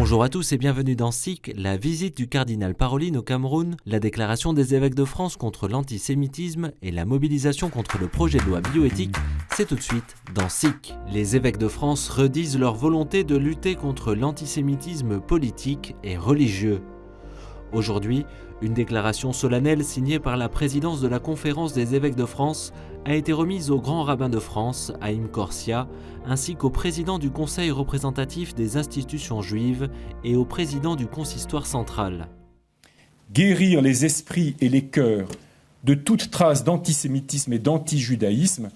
Bonjour à tous et bienvenue dans SIC, la visite du cardinal Parolin au Cameroun, la déclaration des évêques de France contre l'antisémitisme et la mobilisation contre le projet de loi bioéthique, c'est tout de suite dans SIC. Les évêques de France redisent leur volonté de lutter contre l'antisémitisme politique et religieux. Aujourd'hui, une déclaration solennelle signée par la présidence de la Conférence des évêques de France a été remise au grand rabbin de France, Haïm Korsia, ainsi qu'au président du Conseil représentatif des institutions juives et au président du consistoire central. Guérir les esprits et les cœurs de toute trace d'antisémitisme et d'antijudaïsme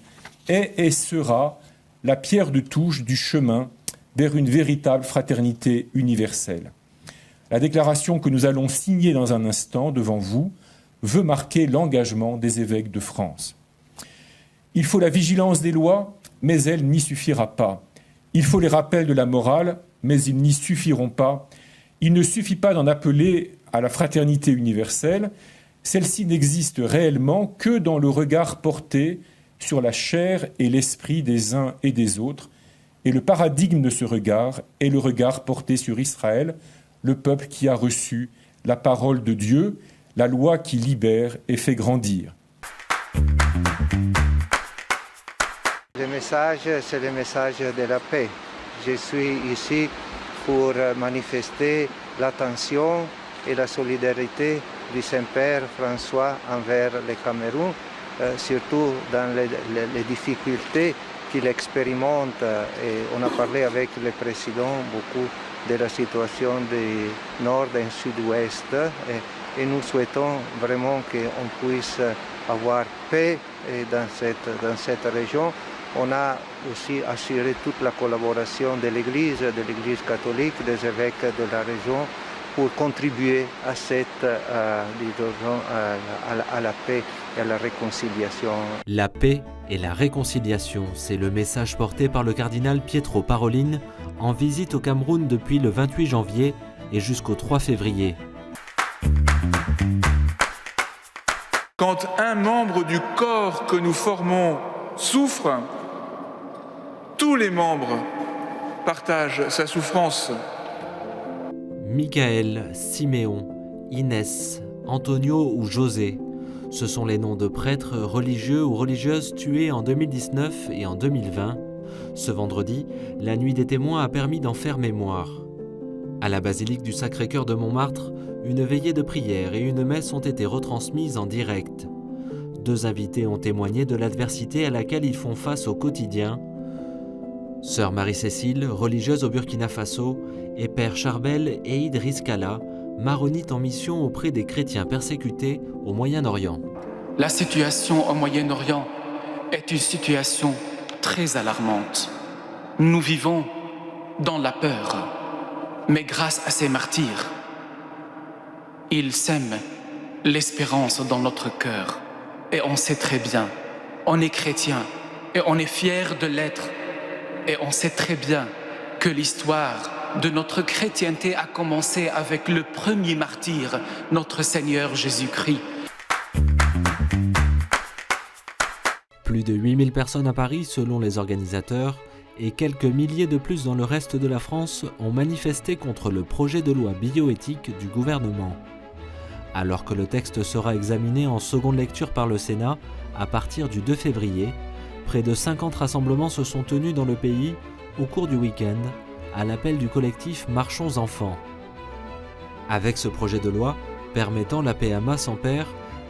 est et sera la pierre de touche du chemin vers une véritable fraternité universelle. La déclaration que nous allons signer dans un instant devant vous veut marquer l'engagement des évêques de France. Il faut la vigilance des lois, mais elle n'y suffira pas. Il faut les rappels de la morale, mais ils n'y suffiront pas. Il ne suffit pas d'en appeler à la fraternité universelle. Celle-ci n'existe réellement que dans le regard porté sur la chair et l'esprit des uns et des autres. Et le paradigme de ce regard est le regard porté sur Israël, le peuple qui a reçu la parole de Dieu, la loi qui libère et fait grandir. Le message, c'est le message de la paix. Je suis ici pour manifester l'attention et la solidarité du Saint-Père François envers le Cameroun, surtout dans les difficultés qu'il expérimente. Et on a parlé avec le président beaucoup de la situation du nord et sud-ouest et nous souhaitons vraiment qu'on puisse avoir paix dans cette région. On a aussi assuré toute la collaboration de l'Église catholique, des évêques de la région pour contribuer à à la paix et à la réconciliation. La paix et la réconciliation, c'est le message porté par le cardinal Pietro Parolin en visite au Cameroun depuis le 28 janvier et jusqu'au 3 février. Quand un membre du corps que nous formons souffre, tous les membres partagent sa souffrance. Michael, Siméon, Inès, Antonio ou José, ce sont les noms de prêtres religieux ou religieuses tués en 2019 et en 2020. Ce vendredi, la Nuit des témoins a permis d'en faire mémoire. À la basilique du Sacré-Cœur de Montmartre, une veillée de prière et une messe ont été retransmises en direct. 2 invités ont témoigné de l'adversité à laquelle ils font face au quotidien. Sœur Marie-Cécile, religieuse au Burkina Faso, et Père Charbel et Idriss Kala, maronite en mission auprès des chrétiens persécutés au Moyen-Orient. La situation au Moyen-Orient est une situation très alarmante. Nous vivons dans la peur, mais grâce à ces martyrs, ils sèment l'espérance dans notre cœur. Et on sait très bien, on est chrétien et on est fiers de l'être. Et on sait très bien que l'histoire de notre chrétienté a commencé avec le premier martyr, notre Seigneur Jésus-Christ. Plus de 8000 personnes à Paris selon les organisateurs et quelques milliers de plus dans le reste de la France ont manifesté contre le projet de loi bioéthique du gouvernement. Alors que le texte sera examiné en seconde lecture par le Sénat à partir du 2 février, près de 50 rassemblements se sont tenus dans le pays au cours du week-end à l'appel du collectif Marchons Enfants. Avec ce projet de loi permettant la PMA sans père,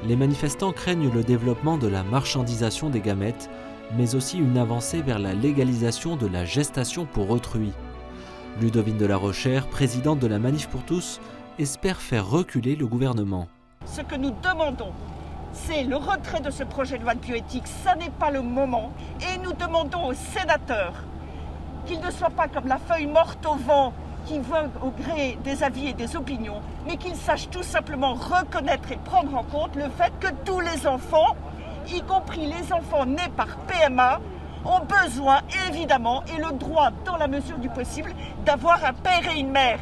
les manifestants craignent le développement de la marchandisation des gamètes, mais aussi une avancée vers la légalisation de la gestation pour autrui. Ludovine de la Rochère, présidente de la Manif pour tous, espère faire reculer le gouvernement. Ce que nous demandons, c'est le retrait de ce projet de loi de bioéthique. Ça n'est pas le moment. Et nous demandons aux sénateurs qu'ils ne soient pas comme la feuille morte au vent qui vogue au gré des avis et des opinions, mais qu'ils sachent tout simplement reconnaître et prendre en compte le fait que tous les enfants, y compris les enfants nés par PMA, ont besoin, évidemment, et le droit, dans la mesure du possible, d'avoir un père et une mère.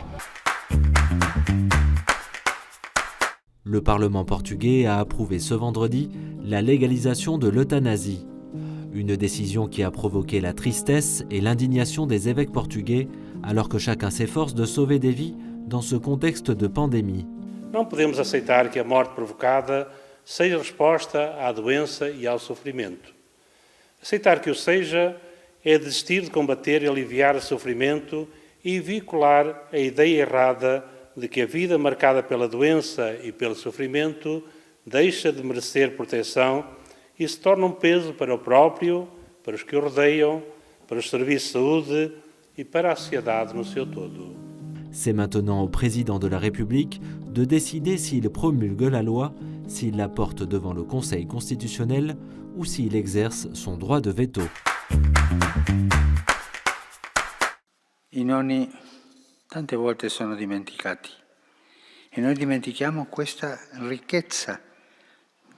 Le Parlement portugais a approuvé ce vendredi la légalisation de l'euthanasie. Une décision qui a provoqué la tristesse et l'indignation des évêques portugais alors que chacun s'efforce de sauver des vies dans ce contexte de pandémie. Não podemos aceitar que a morte provocada seja resposta à doença e ao sofrimento. Aceitar que o seja é desistir de combater e aliviar o sofrimento e vincular a ideia errada de que a vida marcada pela doença e pelo sofrimento deixa de merecer proteção e se torna peso para o próprio, para os que o rodeiam, para os serviços de saúde e para a sociedade no seu todo. C'est maintenant au président de la République de décider s'il promulgue la loi, s'il la porte devant le Conseil constitutionnel ou s'il exerce son droit de veto. I nonni tante volte sono dimenticati e noi dimentichiamo questa ricchezza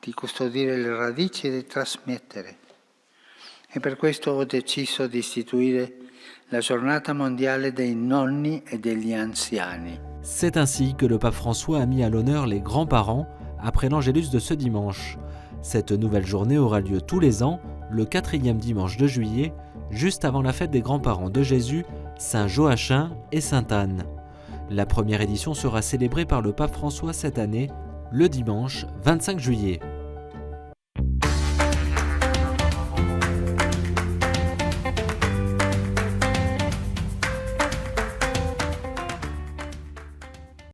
di custodire le radici e di trasmettere. E per questo ho deciso di istituire la giornata mondiale dei nonni e degli anziani. C'est ainsi que le pape François a mis à l'honneur les grands-parents après l'Angélus de ce dimanche. Cette nouvelle journée aura lieu tous les ans, le 4e dimanche de juillet, juste avant la fête des grands-parents de Jésus, Saint Joachim et Sainte Anne. La première édition sera célébrée par le pape François cette année, le dimanche 25 juillet.